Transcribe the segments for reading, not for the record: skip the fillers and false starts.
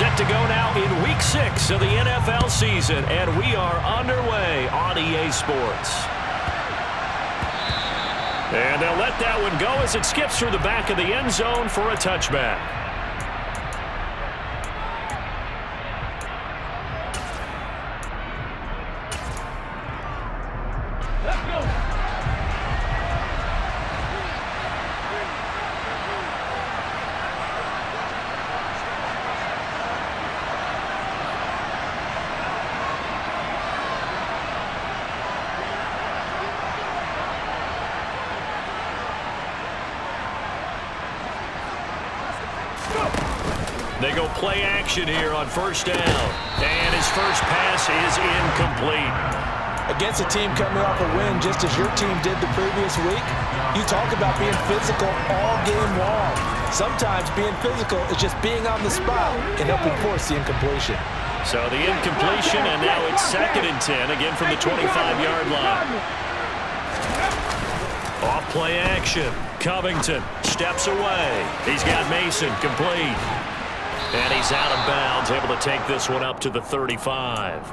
Set to go now in Week 6 of the NFL season, and we are underway on EA Sports. And they'll let that one go as it skips through the back of the end zone for a touchback. They go play action here on first down. And his first pass is incomplete. Against a team coming off a win just as your team did the previous week, you talk about being physical all game long. Sometimes being physical is just being on the spot and helping force the incompletion. So the incompletion, and now it's 2nd and 10, again from the 25-yard line. Off play action. Covington steps away. He's got Mason complete. And he's out of bounds, able to take this one up to the 35.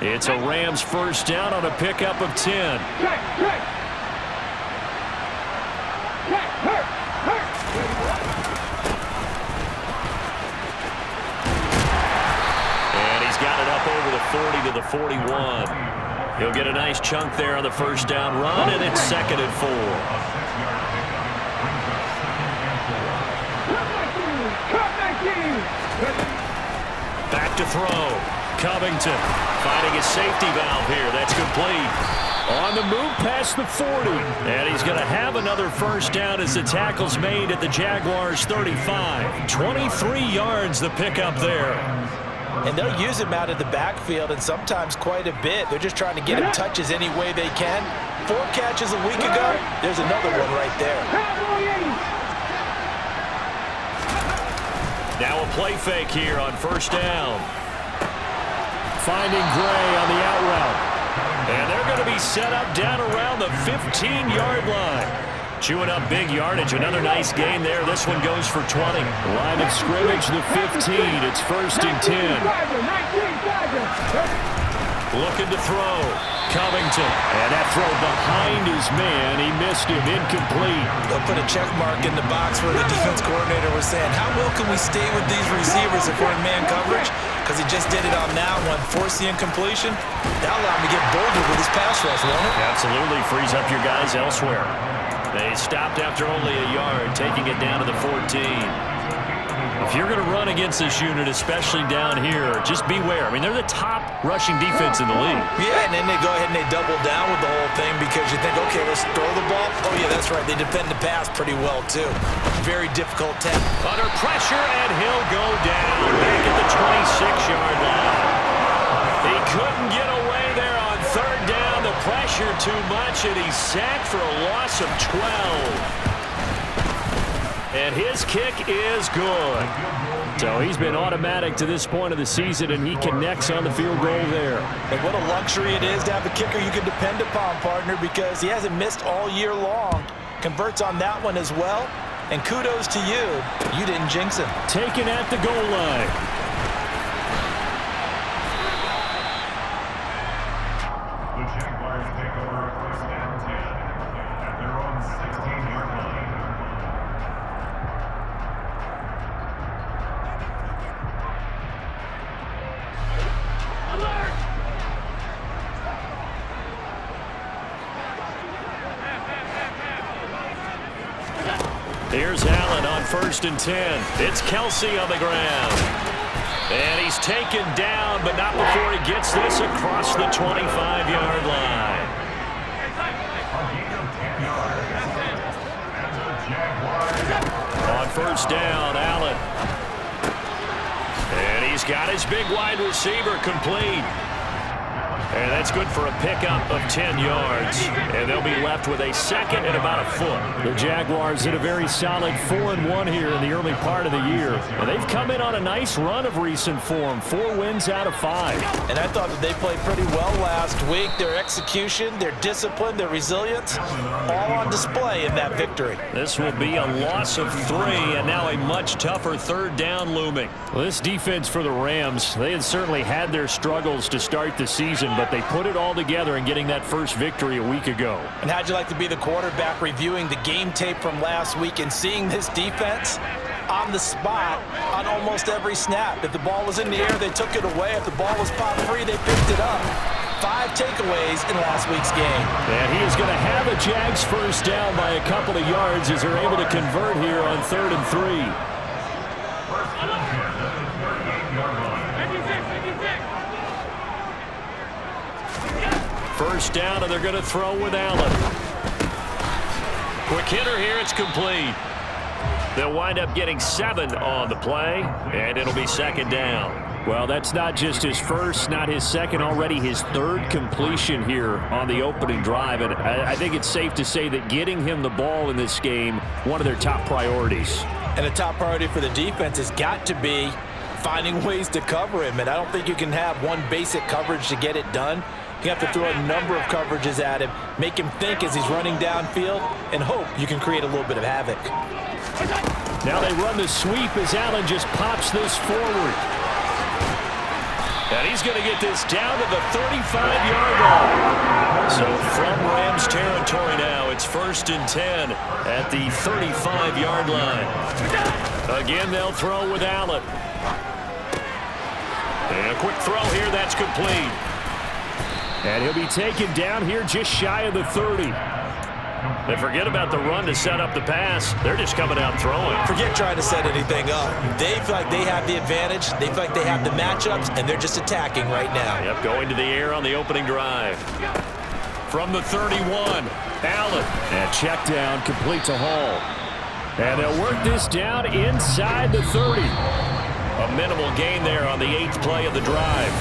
It's a Rams first down on a pickup of 10. And he's got it up over the 40 to the 41. He'll get a nice chunk there on the first down run, and it's 2nd and 4. Back to throw. Covington finding his safety valve here. That's complete. On the move past the 40. And he's going to have another first down as the tackle's made at the Jaguars' 35. 23 yards the pickup there. And they'll use him out of the backfield, and sometimes quite a bit. They're just trying to get him touches any way they can. 4 catches a week ago. There's another one right there. Now a play fake here on first down. Finding Gray on the out route. And they're going to be set up down around the 15-yard line. Chewing up big yardage. Another nice gain there. This one goes for 20. Line of scrimmage, the 15. It's 1st and 10. Looking to throw. Covington. And that throw behind his man. He missed him. Incomplete. They'll put a check mark in the box where the defense coordinator was saying, how well can we stay with these receivers if we're in man coverage? Because he just did it on that one. Force the incompletion. That'll allow him to get bolder with his pass rush, won't it? Absolutely. Frees up your guys elsewhere. They stopped after only a yard, taking it down to the 14. If you're going to run against this unit, especially down here, just beware. I mean, they're the top rushing defense in the league. Yeah, and then they go ahead and they double down with the whole thing because you think, okay, let's throw the ball. Oh, yeah, that's right. They defend the pass pretty well, too. Very difficult task. Under pressure, and he'll go down back at the 26-yard line. He couldn't get away there on 3rd down. The pressure too much, and he's sacked for a loss of 12. And his kick is good. So he's been automatic to this point of the season, and he connects on the field goal there. And what a luxury it is to have a kicker you can depend upon, partner, because he hasn't missed all year long. Converts on that one as well. And kudos to you. You didn't jinx him. Taken at the goal line. Here's Allen on 1st and 10. It's Kelsey on the ground. And he's taken down, but not before he gets this across the 25-yard line. On first down, Allen. And he's got his big wide receiver complete. And that's good for a pickup of 10 yards. And they'll be left with a second and about a foot. The Jaguars hit a very solid 4-1 here in the early part of the year. And they've come in on a nice run of recent form. 4 wins out of 5. And I thought that they played pretty well last week. Their execution, their discipline, their resilience, all on display in that victory. This will be a loss of 3, and now a much tougher third down looming. Well, this defense for the Rams, they had certainly had their struggles to start the season, but they put it all together in getting that first victory a week ago. And how'd you like to be the quarterback reviewing the game tape from last week and seeing this defense on the spot on almost every snap? If the ball was in the air, they took it away. If the ball was popped free, they picked it up. 5 takeaways in last week's game. And he is going to have a Jags first down by a couple of yards as they're able to convert here on 3rd and 3. First down, and they're going to throw with Allen. Quick hitter here, it's complete. They'll wind up getting 7 on the play, and it'll be 2nd down. Well, that's not just his first, not his second, already his 3rd completion here on the opening drive. And I think it's safe to say that getting him the ball in this game, one of their top priorities. And a top priority for the defense has got to be finding ways to cover him. And I don't think you can have one basic coverage to get it done. You have to throw a number of coverages at him, make him think as he's running downfield, and hope you can create a little bit of havoc. Now they run the sweep as Allen just pops this forward. And he's going to get this down to the 35-yard line. So from Rams territory now, it's 1st and 10 at the 35-yard line. Again, they'll throw with Allen. And a quick throw here, that's complete. And he'll be taken down here just shy of the 30. And forget about the run to set up the pass. They're just coming out throwing. Forget trying to set anything up. They feel like they have the advantage. They feel like they have the matchups, and they're just attacking right now. Yep, going to the air on the opening drive. From the 31, Allen. And check down, complete to Hall. And they'll work this down inside the 30. A minimal gain there on the 8th play of the drive.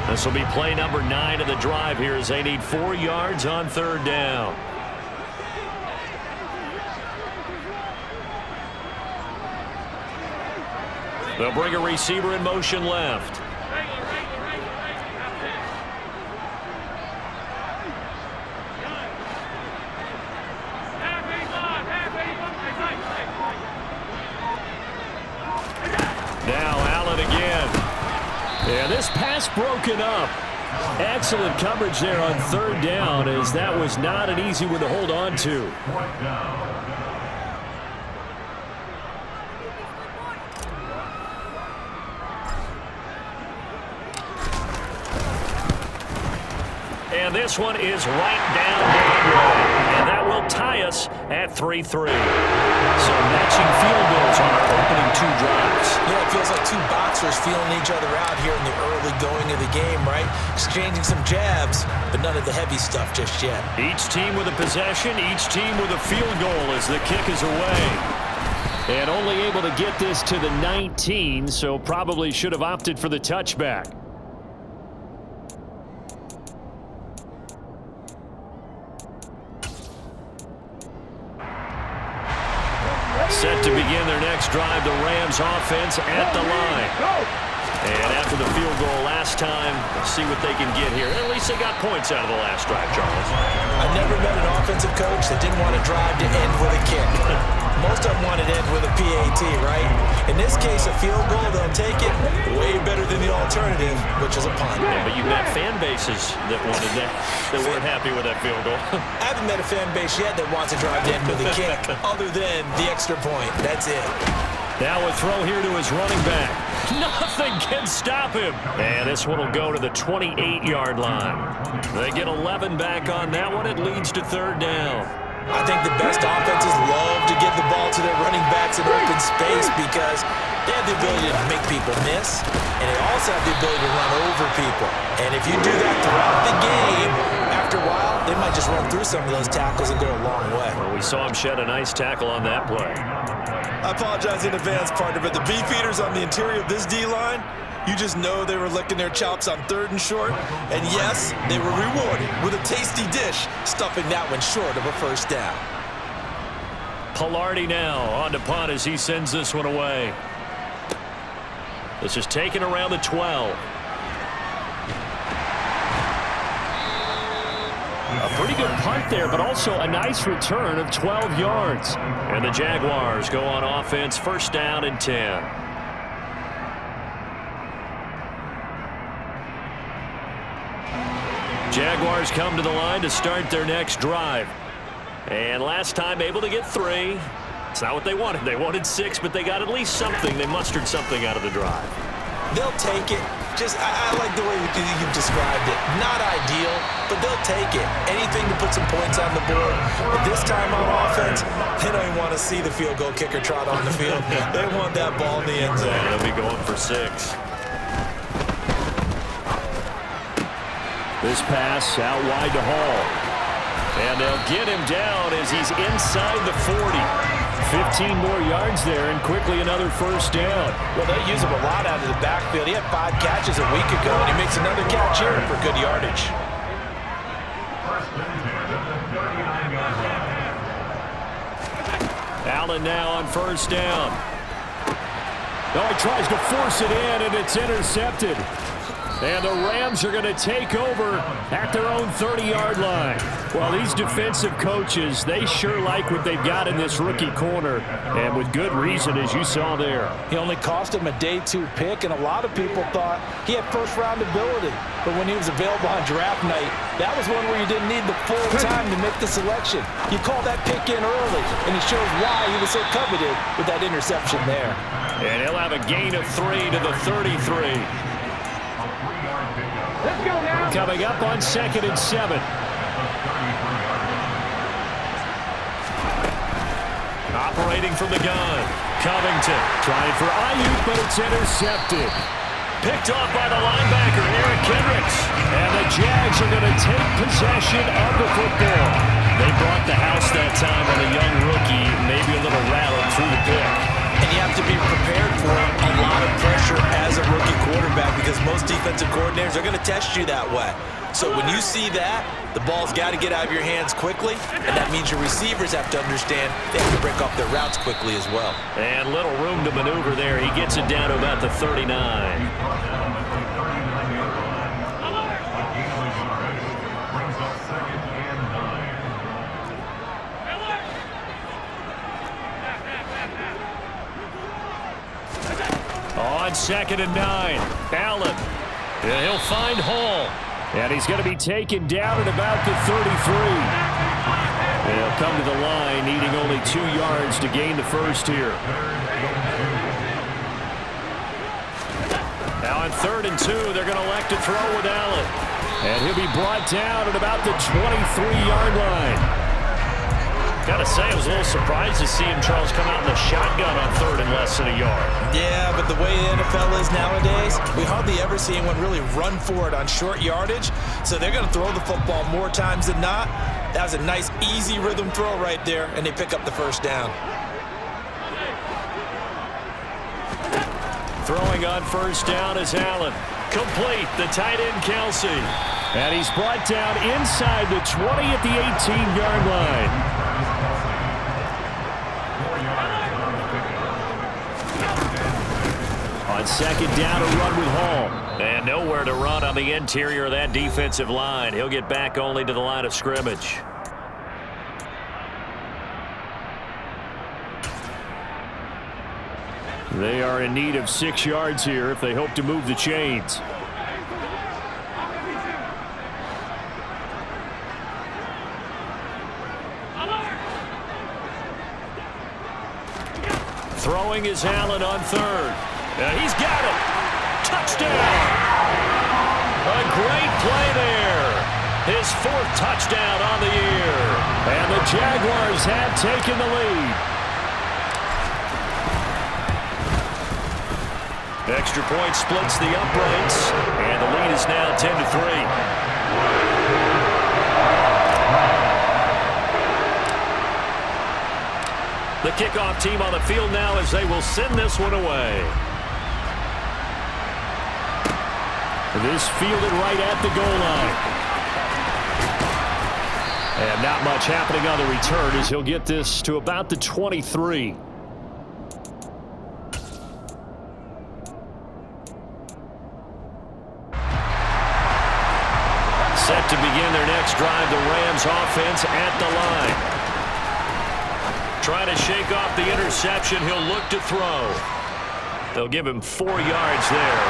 This will be play number 9 of the drive here as they need 4 yards on 3rd down. They'll bring a receiver in motion left. Now Allen again. And this pass broken up. Excellent coverage there on 3rd down, as that was not an easy one to hold on to. And this one is right down Broadway. And that will tie us at 3-3. So matching field goals on our opening 2 drives. Yeah, it feels like 2 boxers feeling each other out here in the early going of the game, right? Exchanging some jabs, but none of the heavy stuff just yet. Each team with a possession, each team with a field goal as the kick is away. And only able to get this to the 19, so probably should have opted for the touchback. Set to begin their next drive, the Rams offense at the line. And after the field goal last time, let's see what they can get here. At least they got points out of the last drive, Charles. I've never met an offensive coach that didn't want to drive to end with a kick. Most of them want to end with a PAT, right? In this case, a field goal, they'll take it way better than the alternative, which is a punt. Yeah, but you've got fan bases that wanted that weren't happy with that field goal. I haven't met a fan base yet that wants to drive to end with a kick other than the extra point. That's it. Now a throw here to his running back. Nothing can stop him. And this one will go to the 28-yard line. They get 11 back on that one. It leads to 3rd down. I think the best offenses love to get the ball to their running backs in open space because they have the ability to make people miss, and they also have the ability to run over people. And if you do that throughout the game, after a while, they might just run through some of those tackles and go a long way. Well, we saw him shed a nice tackle on that play. I apologize in advance, partner, but the beefeaters on the interior of this D-line, you just know they were licking their chops on 3rd and short. And yes, they were rewarded with a tasty dish, stuffing that one short of a first down. Pilardi now on to punt as he sends this one away. This is taken around the 12. A pretty good punt there, but also a nice return of 12 yards. And the Jaguars go on offense, 1st down and 10. Jaguars come to the line to start their next drive. And last time able to get 3. It's not what they wanted. They wanted 6, but they got at least something. They mustered something out of the drive. They'll take it. I like the way you described it. Not ideal, but they'll take it. Anything to put some points on the board. But this time on offense, they don't even want to see the field goal kicker trot on the field. They want that ball in the end zone. They'll be going for 6. This pass out wide to Hall. And they'll get him down as he's inside the 40. 15 more yards there, and quickly another 1st down. Well, they use him a lot out of the backfield. He had 5 catches a week ago, and he makes another catch here for good yardage. Allen now on 1st down. Oh, he tries to force it in, and it's intercepted. And the Rams are going to take over at their own 30-yard line. Well, these defensive coaches, they sure like what they've got in this rookie corner, and with good reason, as you saw there. He only cost him a day 2 pick, and a lot of people thought he had first-round ability. But when he was available on draft night, that was one where you didn't need the full time to make the selection. You call that pick in early, and it shows why he was so coveted with that interception there. And he'll have a gain of 3 to the 33. Let's go now. Coming up on 2nd and 7. Operating from the gun. Covington trying for Ayuk, but it's intercepted. Picked off by the linebacker, Eric Kendricks. And the Jags are going to take possession of the football. They brought the house that time on a young rookie, maybe a little rattled through the pick. And you have to be prepared for a lot of pressure as a rookie quarterback because most defensive coordinators are going to test you that way. So when you see that, the ball's got to get out of your hands quickly, and that means your receivers have to understand they have to break off their routes quickly as well. And little room to maneuver there. He gets it down to about the 39. On 2nd and 9, Allen, and he'll find Hall, and he's going to be taken down at about the 33. They'll come to the line, needing only 2 yards to gain the 1st here. Now on 3rd and 2, they're going to elect to throw with Allen, and he'll be brought down at about the 23-yard line. Gotta say, I was a little surprised to see him, Charles, come out in the shotgun on 3rd and less than a yard. Yeah, but the way the NFL is nowadays, we hardly ever see anyone really run for it on short yardage. So they're going to throw the football more times than not. That was a nice, easy rhythm throw right there, and they pick up the 1st down. Throwing on 1st down is Allen. Complete, the tight end, Kelsey. And he's brought down inside the 20 at the 18-yard line. On 2nd down, a run with Hall. And nowhere to run on the interior of that defensive line. He'll get back only to the line of scrimmage. They are in need of 6 yards here if they hope to move the chains. Throwing is Allen on 3rd. He's got it. Touchdown. A great play there. His 4th touchdown on the year. And the Jaguars have taken the lead. Extra point splits the uprights, and the lead is now 10-3. The kickoff team on the field now as they will send this one away. This fielded right at the goal line. And not much happening on the return as he'll get this to about the 23. Set to begin their next drive, the Rams offense at the line. Trying to shake off the interception, he'll look to throw. They'll give him 4 yards there,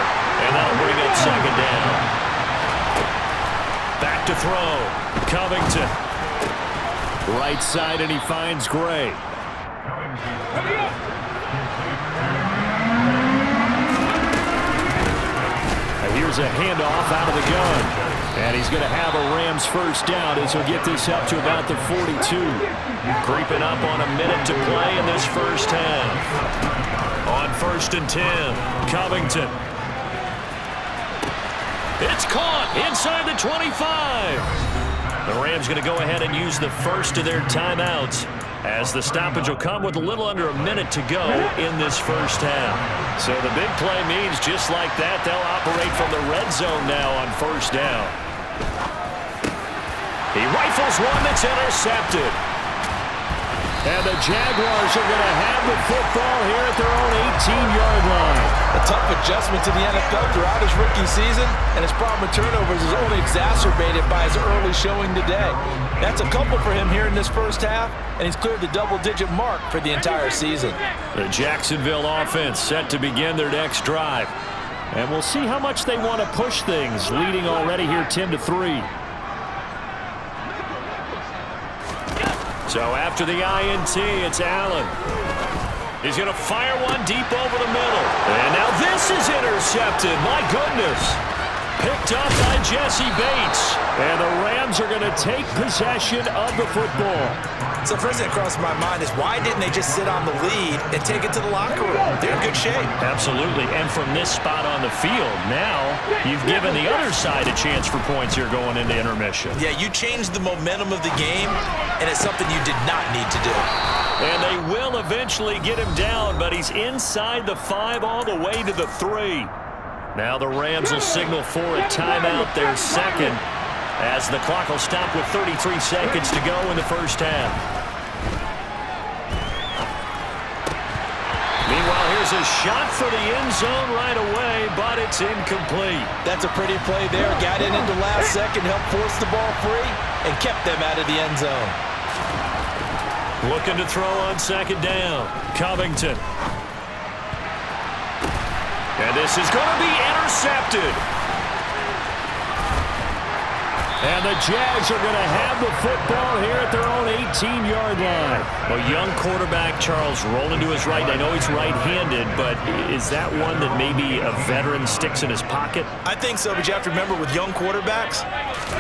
and that'll bring up second down. Back to throw, Covington. Right side, and he finds Gray. Here's a handoff out of the gun. And he's going to have a Rams first down as he'll get this up to about the 42. Creeping up on a minute to play in this first half. On 1st and 10, Covington. It's caught inside the 25. The Rams going to go ahead and use the first of their timeouts as the stoppage will come with a little under a minute to go in this first half. So the big play means just like that, they'll operate from the red zone now on first down. He rifles one that's intercepted. And the Jaguars are going to have the football here at their own 18-yard line. A tough adjustment to the NFL throughout his rookie season, and his problem with turnovers is only exacerbated by his early showing today. That's a couple for him here in this first half, and he's cleared the double-digit mark for the entire season. The Jacksonville offense set to begin their next drive. And we'll see how much they want to push things, leading already here 10-3. So after the INT, it's Allen. He's going to fire one deep over the middle. And now this is intercepted. My goodness. Picked up by Jesse Bates. And the Rams are going to take possession of the football. So first thing that crossed my mind is why didn't they just sit on the lead and take it to the locker room? They're in good shape. Absolutely. And from this spot on the field, now you've given the other side a chance for points here going into intermission. Yeah, you changed the momentum of the game, and it's something you did not need to do. And they will eventually get him down, but he's inside the 5 all the way to the 3. Now the Rams will signal for a timeout, their second, as the clock will stop with 33 seconds to go in the first half. Meanwhile, here's a shot for the end zone right away, but it's incomplete. That's a pretty play there. Got in at the last second, helped force the ball free, and kept them out of the end zone. Looking to throw on second down. Covington. And this is going to be intercepted. And the Jags are going to have the football here at their own 18-yard line. A young quarterback, Charles, rolling to his right. I know he's right-handed, but is that one that maybe a veteran sticks in his pocket? I think so, but you have to remember with young quarterbacks,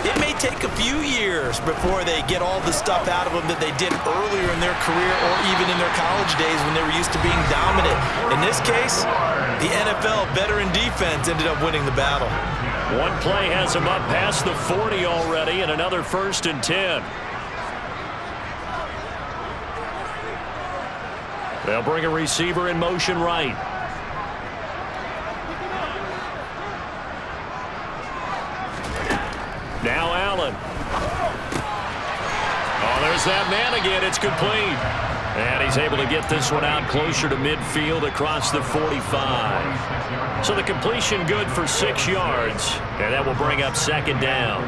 it may take a few years before they get all the stuff out of them that they did earlier in their career or even in their college days when they were used to being dominant. In this case, the NFL veteran defense ended up winning the battle. One play has him up past the 40 already, and another 1st and 10. They'll bring a receiver in motion right. Now Allen. Oh, there's that man again. It's complete. And he's able to get this one out closer to midfield across the 45. So the completion good for 6 yards, and that will bring up second down.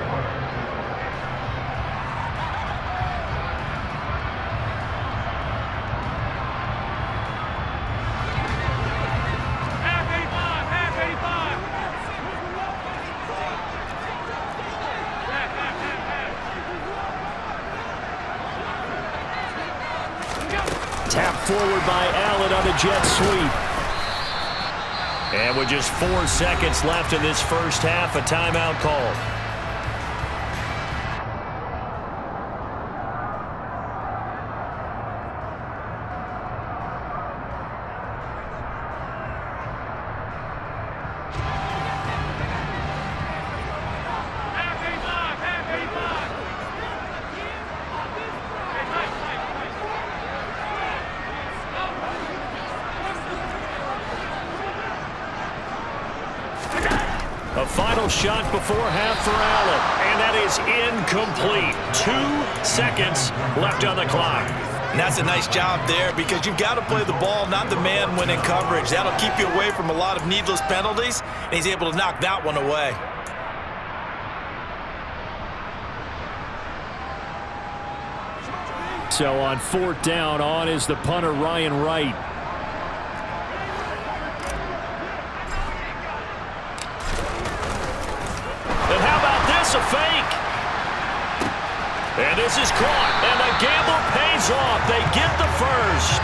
Tapped forward by Allen on a jet sweep. And with just 4 seconds left in this first half, a timeout called. shot before half for Allen, and that is incomplete. 2 seconds left on the clock. And that's a nice job there because you've got to play the ball, not the man when in coverage. That'll keep you away from a lot of needless penalties, and he's able to knock that one away. So on 4th down, on is the punter, Ryan Wright. And how about this, a fake? And this is caught, and the gamble pays off. They get the first.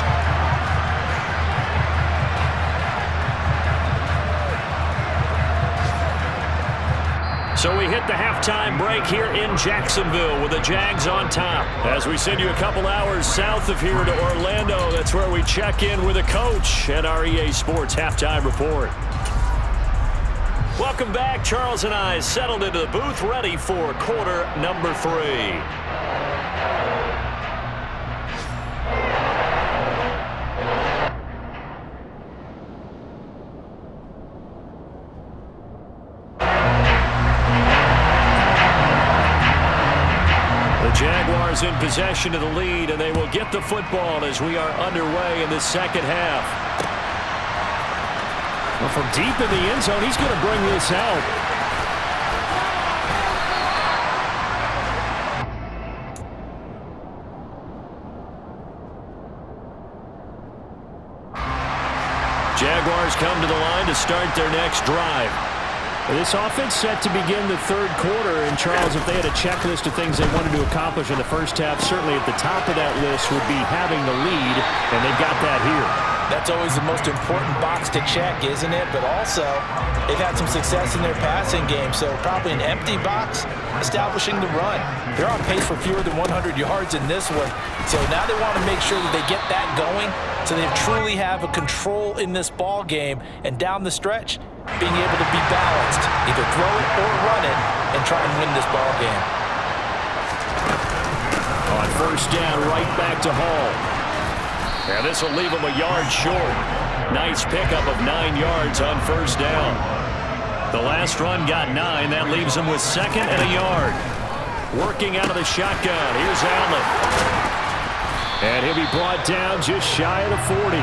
So we hit the halftime break here in Jacksonville with the Jags on top. As we send you a couple hours south of here to Orlando, that's where we check in with a coach at our EA Sports Halftime Report. Welcome back. Charles and I settled into the booth ready for quarter number 3. Jaguars in possession of the lead, and they will get the football as we are underway in the second half. Well, from deep in the end zone, he's going to bring this out. Jaguars come to the line to start their next drive. This offense set to begin the 3rd quarter, and Charles, if they had a checklist of things they wanted to accomplish in the first half, certainly at the top of that list would be having the lead, and they've got that here. That's always the most important box to check, isn't it? But also, they've had some success in their passing game, so probably an empty box, establishing the run. They're on pace for fewer than 100 yards in this one, so now they want to make sure that they get that going so they truly have a control in this ball game, and down the stretch, being able to be balanced, either throw it or run it, and try and win this ball game. On 1st down, right back to Hall. And this will leave him a yard short. Nice pickup of 9 yards on 1st down. The last run got 9. That leaves him with 2nd and a yard. Working out of the shotgun. Here's Allen. And he'll be brought down just shy of the 40.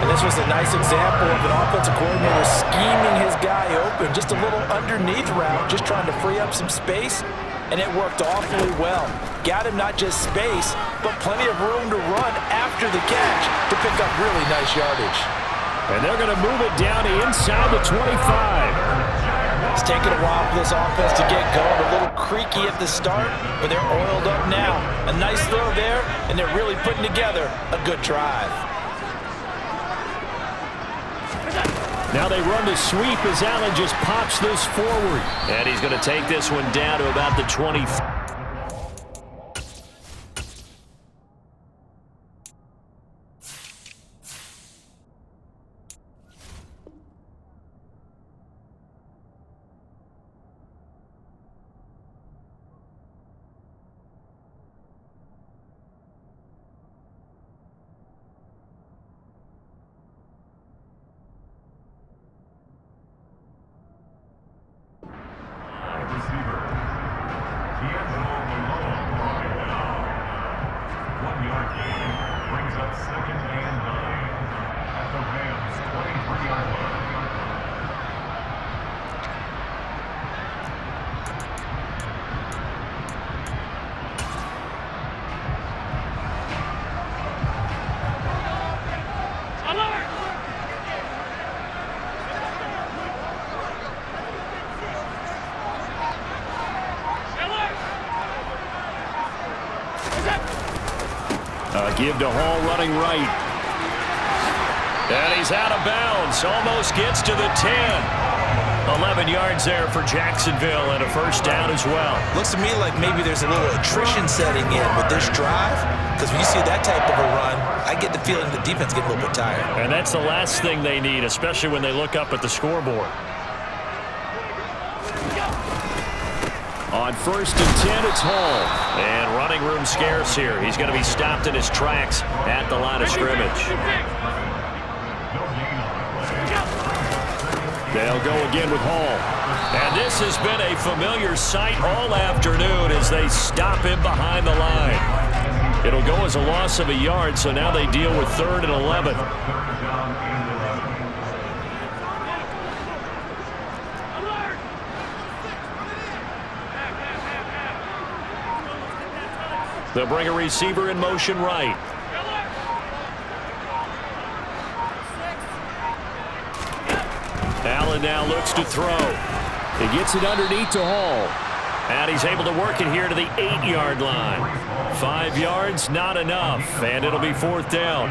And this was a nice example of an offensive coordinator scheming his guy open. Just a little underneath route, just trying to free up some space, and it worked awfully well. Got him not just space, but plenty of room to run after the catch to pick up really nice yardage. And they're going to move it down to inside the 25. It's taken a while for this offense to get going. A little creaky at the start, but they're oiled up now. A nice throw there, and they're really putting together a good drive. Now they run the sweep as Allen just pops this forward. And he's going to take this one down to about the 20. Give to Hall running right. And he's out of bounds. Almost gets to the 10. 11 yards there for Jacksonville and a 1st down as well. Looks to me like maybe there's a little attrition setting in with this drive, because when you see that type of a run, I get the feeling the defense gets a little bit tired. And that's the last thing they need, especially when they look up at the scoreboard. On 1st and 10, it's Hall. And running room scarce here. He's going to be stopped in his tracks at the line of scrimmage. They'll go again with Hall. And this has been a familiar sight all afternoon as they stop him behind the line. It'll go as a loss of a yard, so now they deal with 3rd and 11. They'll bring a receiver in motion right. Allen now looks to throw. He gets it underneath to Hall. And he's able to work it here to the 8-yard line. 5 yards, not enough, and it'll be 4th down.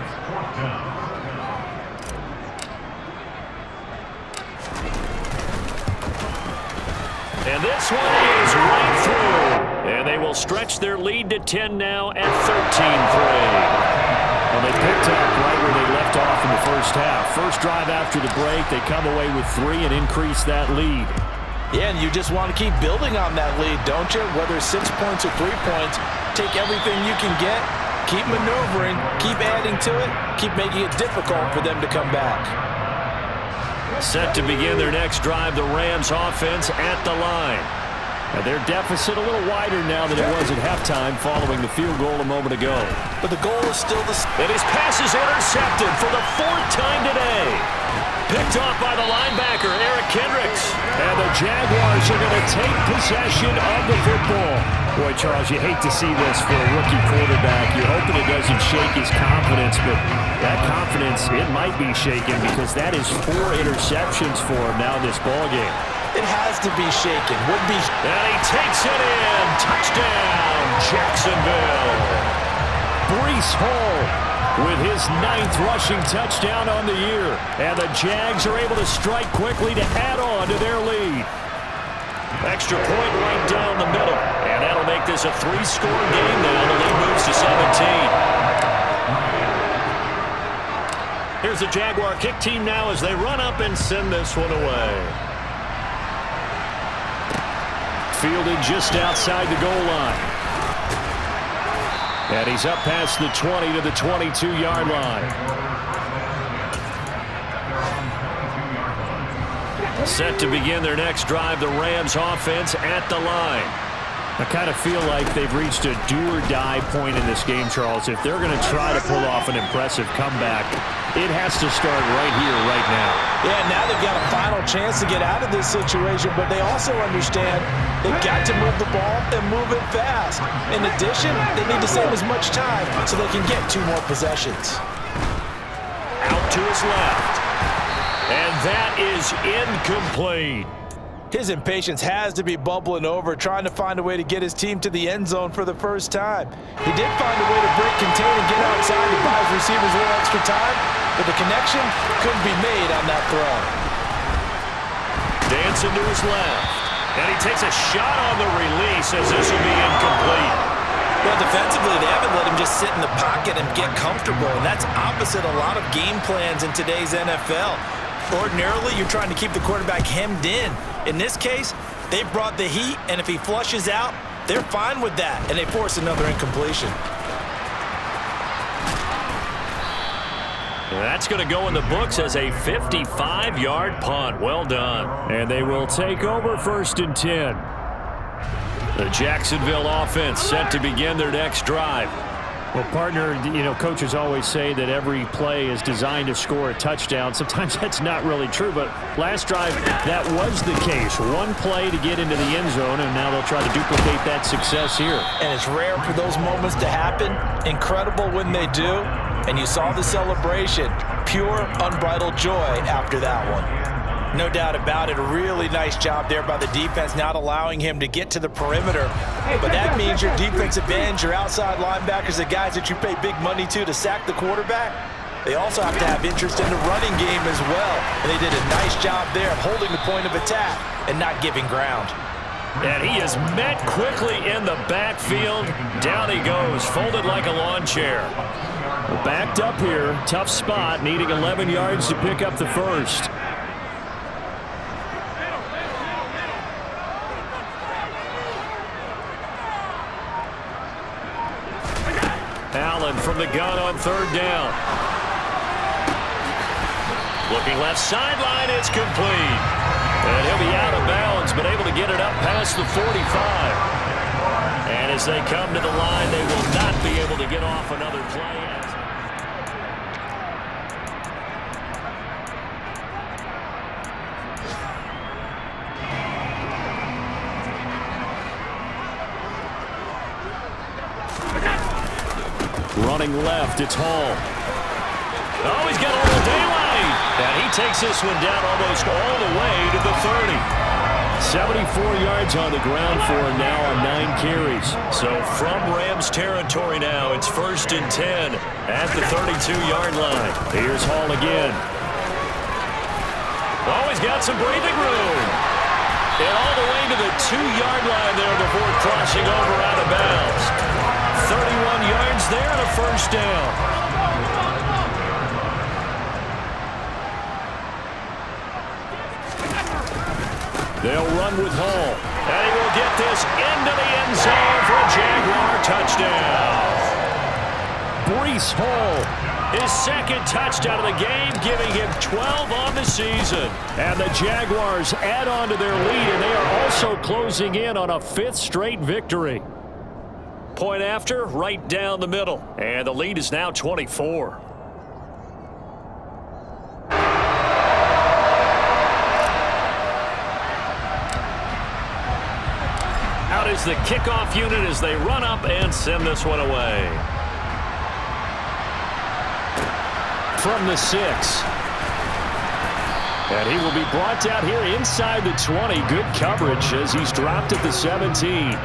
And this one is right through. And they will stretch their lead to 10 now at 13-3. Well, they picked up right where they left off in the first half. First drive after the break, they come away with 3 and increase that lead. Yeah, and you just want to keep building on that lead, don't you? Whether it's 6 points or 3 points, take everything you can get, keep maneuvering, keep adding to it, keep making it difficult for them to come back. Set to begin their next drive, the Rams offense at the line. And their deficit a little wider now than it was at halftime following the field goal a moment ago. But the goal is still the same. And his pass is intercepted for the 4th time today. Picked off by the linebacker, Eric Kendricks. And the Jaguars are going to take possession of the football. Boy, Charles, you hate to see this for a rookie quarterback. You're hoping it doesn't shake his confidence, but that confidence, it might be shaken because that is 4 interceptions for him now in this ballgame. It has to be shaken. Would be. And he takes it in. Touchdown, Jacksonville. Breece Hall with his 9th rushing touchdown on the year. And the Jags are able to strike quickly to add on to their lead. Extra point right down the middle. And that'll make this a 3-score game now. The lead moves to 17. Here's the Jaguar kick team now as they run up and send this one away. Fielded just outside the goal line. And he's up past the 20 to the 22-yard line. Set to begin their next drive, the Rams offense at the line. I kind of feel like they've reached a do-or-die point in this game, Charles. If they're going to try to pull off an impressive comeback, it has to start right here, right now. Yeah, now they've got a final chance to get out of this situation, but they also understand they've got to move the ball and move it fast. In addition, they need to save as much time so they can get 2 more possessions. Out to his left. And that is incomplete. His impatience has to be bubbling over, trying to find a way to get his team to the end zone for the first time. He did find a way to break contain and get outside to buy his receivers a little extra time, but the connection couldn't be made on that throw. Dancing to his left. And he takes a shot on the release as this will be incomplete. Well, defensively, they haven't let him just sit in the pocket and get comfortable, and that's opposite a lot of game plans in today's NFL. Ordinarily, you're trying to keep the quarterback hemmed in. In this case, they brought the heat, and if he flushes out, they're fine with that, and they force another incompletion. That's going to go in the books as a 55-yard punt. Well done. And they will take over 1st and 10. The Jacksonville offense set to begin their next drive. Well, partner, you know, coaches always say that every play is designed to score a touchdown. Sometimes that's not really true, but last drive, that was the case. 1 play to get into the end zone, and now they'll try to duplicate that success here. And it's rare for those moments to happen. Incredible when they do. And you saw the celebration. Pure, unbridled joy after that one. No doubt about it. A really nice job there by the defense, not allowing him to get to the perimeter. But that means your defensive ends, your outside linebackers, the guys that you pay big money to sack the quarterback, they also have to have interest in the running game as well. And they did a nice job there of holding the point of attack and not giving ground. And he is met quickly in the backfield. Down he goes, folded like a lawn chair. Backed up here, tough spot, needing 11 yards to pick up the first. Allen from the gun on 3rd down. Looking left sideline, it's complete. And he'll be out of bounds, but able to get it up past the 45. And as they come to the line, they will not be able to get off another play. Running left, it's Hall. Oh, he's got a little daylight. And he takes this one down almost all the way to the 30. 74 yards on the ground for him now on 9 carries. So from Rams territory now, it's 1st and 10 at the 32-yard line. Here's Hall again. Oh, he's got some breathing room. And all the way to the 2-yard line there before crossing over out of bounds. 31 yards there and a 1st down. They'll run with Hall. And he will get this into the end zone for a Jaguar touchdown. Breece Hall, his 2nd touchdown of the game, giving him 12 on the season. And the Jaguars add on to their lead, and they are also closing in on a 5th straight victory. Point after, right down the middle. And the lead is now 24. Out is the kickoff unit as they run up and send this one away. From the 6. And he will be brought down here inside the 20. Good coverage as he's dropped at the 17.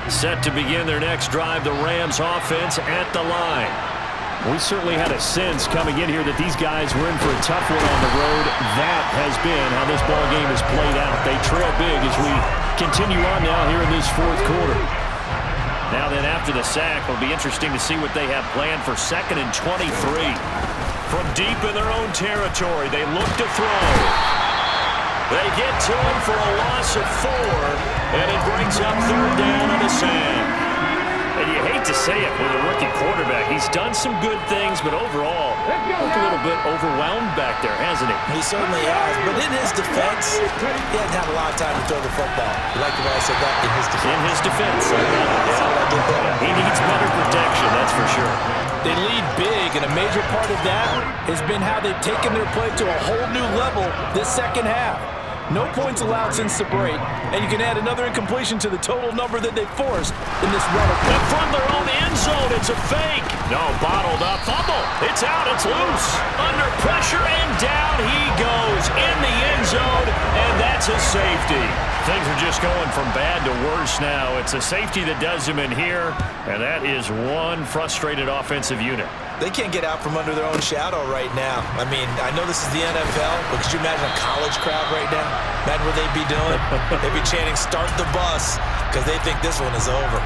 Set to begin their next drive, the Rams offense at the line. We certainly had a sense coming in here that these guys were in for a tough one on the road. That has been how this ball game has played out. They trail big as we continue on now here in this 4th quarter. Now then, after the sack, it'll be interesting to see what they have planned for 2nd and 23. From deep in their own territory, they look to throw. They get to him for a loss of 4, and it brings up 3rd down on the sand. And you hate to say it with a rookie quarterback. He's done some good things, but overall, looked a little bit overwhelmed back there, hasn't he? He certainly has, but in his defense, he hasn't had a lot of time to throw the football. You like the way I said that, in his defense. In his defense. Yeah. He needs better protection, that's for sure. They lead big, and a major part of that has been how they've taken their play to a whole new level this 2nd half. No points allowed since the break, and you can add another incompletion to the total number that they forced in this run of play. And from their own end zone, it's a fake. No, bottled up. Fumble. It's out. It's loose. Under pressure, and down he goes in the end zone, and that's a safety. Things are just going from bad to worse now. It's a safety that does him in here, and that is one frustrated offensive unit. They can't get out from under their own shadow right now. I mean, I know this is the NFL, but could you imagine a college crowd right now? Imagine what they'd be doing. They'd be chanting, "Start the bus," because they think this one is over.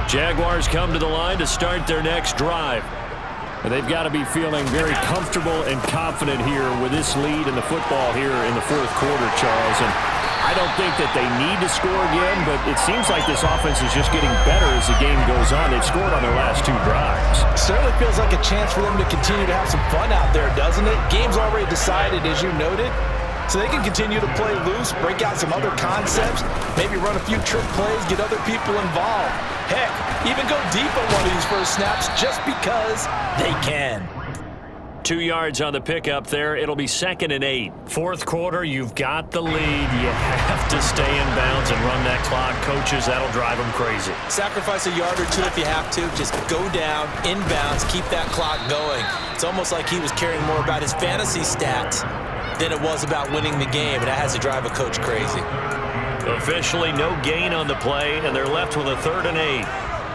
Jaguars come to the line to start their next drive. And they've got to be feeling very comfortable and confident here with this lead in the football here in the 4th quarter, Charles. And I don't think that they need to score again, but it seems like this offense is just getting better as the game goes on. They've scored on their last 2 drives. Certainly feels like a chance for them to continue to have some fun out there, doesn't it? Game's already decided, as you noted. So they can continue to play loose, break out some other concepts, maybe run a few trick plays, get other people involved. Heck, even go deep on one of these first snaps just because they can. 2 yards on the pickup there. It'll be 2nd and 8. 4th quarter, you've got the lead. You have to stay in bounds and run that clock. Coaches, that'll drive them crazy. Sacrifice a yard or 2 if you have to. Just go down, in bounds, keep that clock going. It's almost like he was caring more about his fantasy stats than it was about winning the game, and that has to drive a coach crazy. Officially no gain on the play, and they're left with a 3rd and 8.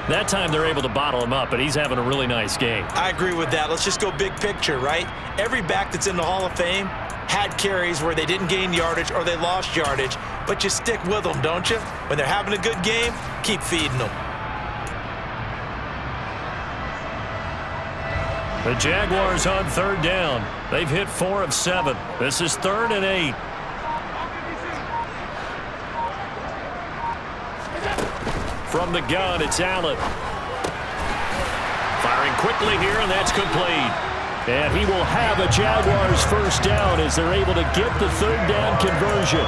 That time they're able to bottle him up, but he's having a really nice game. I agree with that. Let's just go big picture, right? Every back that's in the Hall of Fame had carries where they didn't gain yardage or they lost yardage, but you stick with them, don't you? When they're having a good game, keep feeding them. The Jaguars on third down. They've hit 4 of 7. This is 3rd and 8. From the gun, it's Allen. Firing quickly here, and that's complete. And he will have a Jaguars first down as they're able to get the third down conversion.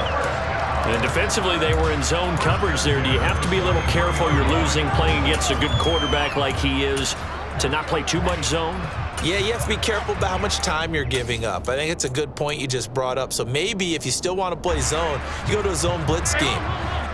And defensively, they were in zone coverage there. Do you have to be a little careful? You're losing, playing against a good quarterback like he is, to not play too much zone? Yeah, you have to be careful about how much time you're giving up. I think it's a good point you just brought up. So maybe if you still want to play zone, you go to a zone blitz scheme.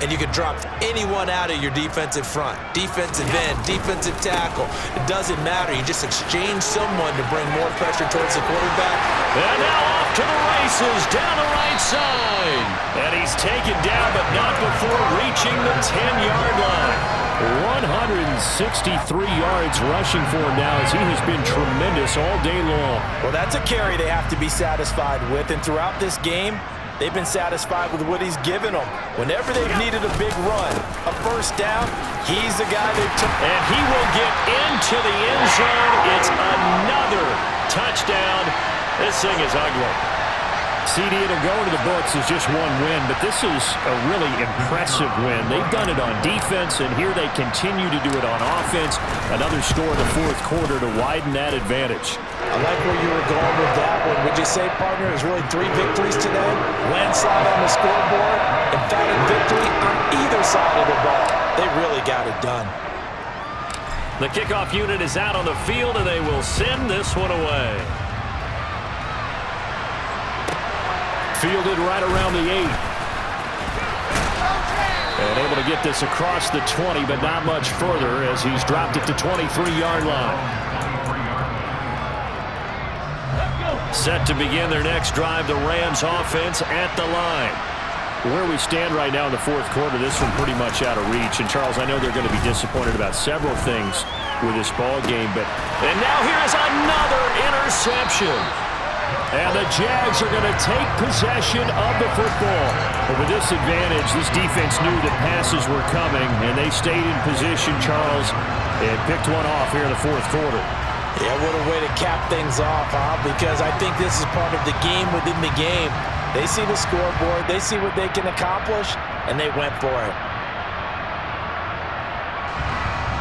And you can drop anyone out of your defensive front. Defensive end, defensive tackle. It doesn't matter. You just exchange someone to bring more pressure towards the quarterback. And now off to the races down the right side. And he's taken down, but not before reaching the 10-yard line. 163 yards rushing for him now as he has been tremendous all day long. Well, that's a carry they have to be satisfied with. And throughout this game, they've been satisfied with what he's given them. Whenever they've needed a big run, a first down, he's the guy they took. And he will get into the end zone. It's another touchdown. This thing is ugly. CD, it'll go into the books as just one win, but this is a really impressive win. They've done it on defense, and here they continue to do it on offense. Another score in the fourth quarter to widen that advantage. I like where you were going with that one. Would you say, partner, there's really 3 victories today? Landslide on the scoreboard, emphatic victory on either side of the ball. They really got it done. The kickoff unit is out on the field, and they will send this one away. Fielded right around the 8. And able to get this across the 20, but not much further as he's dropped it to 23-yard line. Set to begin their next drive, the Rams offense at the line. Where we stand right now in the fourth quarter, this one pretty much out of reach. And, Charles, I know they're going to be disappointed about several things with this ball game, but... And now here is another interception. And the Jags are going to take possession of the football. But with this advantage, this defense knew that passes were coming, and they stayed in position, Charles, and picked one off here in the fourth quarter. Yeah, what a way to cap things off, huh? Because I think this is part of the game within the game. They see the scoreboard, they see what they can accomplish, and they went for it.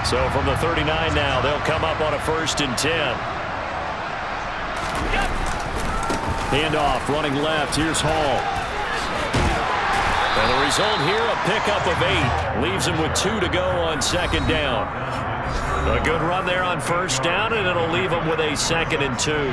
So from the 39 now, they'll come up on a 1st and 10. Handoff, running left. Here's Hall. And the result here, a pickup of 8. Leaves him with 2 to go on 2nd down. A good run there on 1st down, and it'll leave him with a 2nd and 2.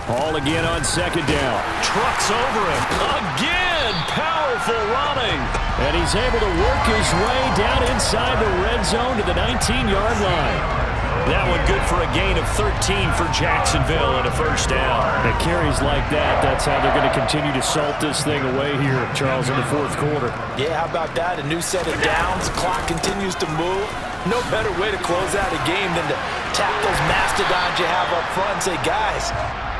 Hall again on 2nd down. Trucks over him. Again, powerful running. And he's able to work his way down inside the red zone to the 19-yard line. That one good for a gain of 13 for Jacksonville and a 1st down. And carries like that, that's how they're going to continue to salt this thing away here, Charles, in the fourth quarter. Yeah, how about that? A new set of downs. Clock continues to move. No better way to close out a game than to tap those mastodons you have up front and say, guys,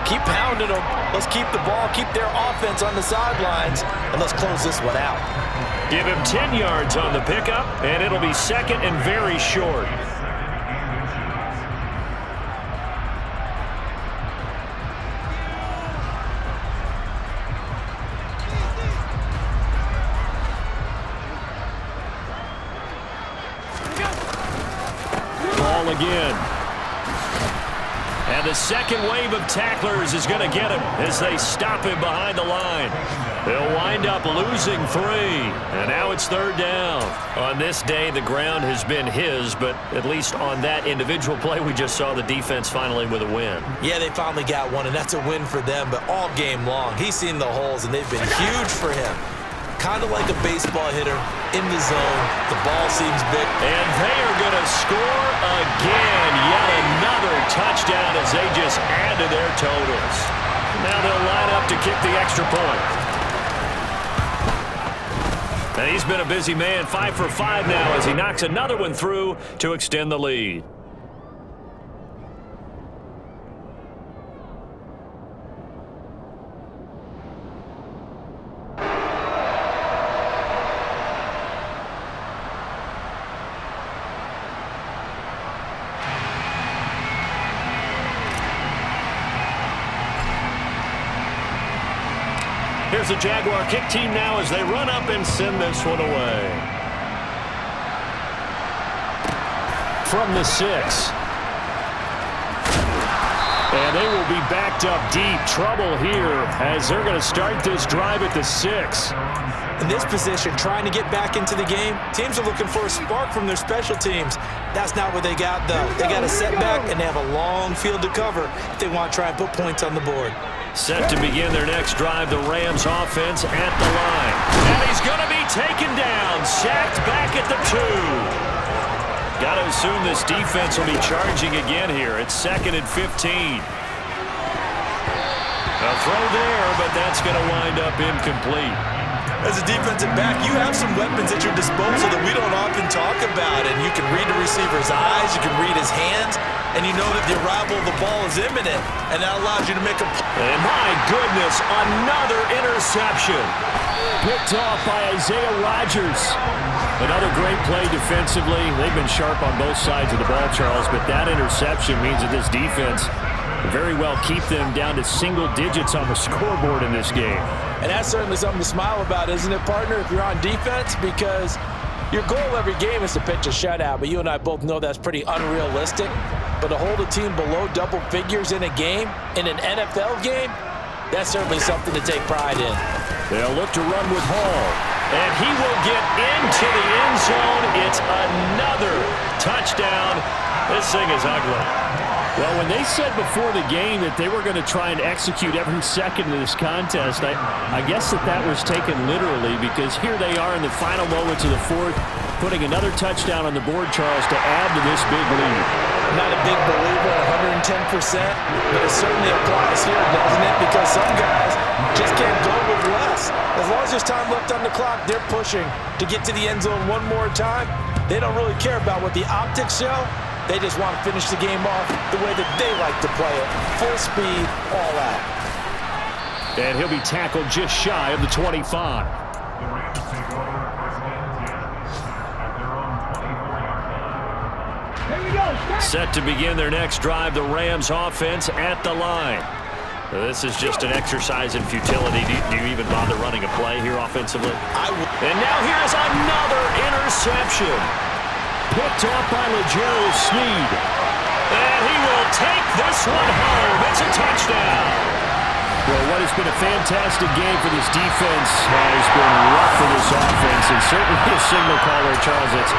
keep pounding them. Let's keep the ball, keep their offense on the sidelines, and let's close this one out. Give him 10 yards on the pickup, and it'll be 2nd and very short. Ball again. And the second wave of tacklers is going to get him as they stop him behind the line. They'll wind up losing 3. And now it's 3rd down. On this day, the ground has been his, but at least on that individual play, we just saw the defense finally with a win. Yeah, they finally got one, and that's a win for them. But all game long, he's seen the holes, and they've been huge for him. Kind of like a baseball hitter in the zone. The ball seems big. And they are going to score again. Yet another touchdown as they just add to their totals. Now they'll line up to kick the extra point. And he's been a busy man, 5 for 5 now as he knocks another one through to extend the lead. Here's the Jaguar kick team now as they run up and send this one away. From the 6. And they will be backed up deep. Trouble here as they're going to start this drive at the 6. In this position, trying to get back into the game, teams are looking for a spark from their special teams. That's not what they got, though. They got a setback, and they have a long field to cover if they want to try and put points on the board. Set to begin their next drive, the Rams offense at the line. And he's going to be taken down, sacked back at the 2. Got to assume this defense will be charging again here. It's 2nd and 15. A throw there, but that's going to wind up incomplete. As a defensive back, you have some weapons at your disposal that we don't often talk about. And you can read the receiver's eyes, you can read his hands, and you know that the arrival of the ball is imminent. And that allows you to make a... And my goodness, another interception. Picked off by Isaiah Rodgers. Another great play defensively. They've been sharp on both sides of the ball, Charles, but that interception means that this defense very well keep them down to single digits on the scoreboard in this game. And that's certainly something to smile about, isn't it, partner, if you're on defense? Because your goal every game is to pitch a shutout, but you and I both know that's pretty unrealistic. But to hold a team below double figures in a game, in an NFL game, that's certainly something to take pride in. They'll look to run with Hall. And he will get into the end zone. It's another touchdown. This thing is ugly. Well, when they said before the game that they were going to try and execute every second of this contest, I guess that was taken literally, because here they are in the final moments of the 4th, putting another touchdown on the board, Charles, to add to this big lead. I'm not a big believer at 110%, but it certainly applies here, doesn't it? Because some guys just can't go with less. As long as there's time left on the clock, they're pushing to get to the end zone one more time. They don't really care about what the optics show. They just want to finish the game off the way that they like to play it. Full speed, all out. And he'll be tackled just shy of the 25. Set to begin their next drive, the Rams offense at the line. This is just an exercise in futility. Do you even bother running a play here offensively? And now here's another interception. Picked off by L'Jarius Sneed. And he will take this one home. It's a touchdown. Well, what has been a fantastic game for this defense has been rough for this offense. And certainly a signal caller, Charles. It's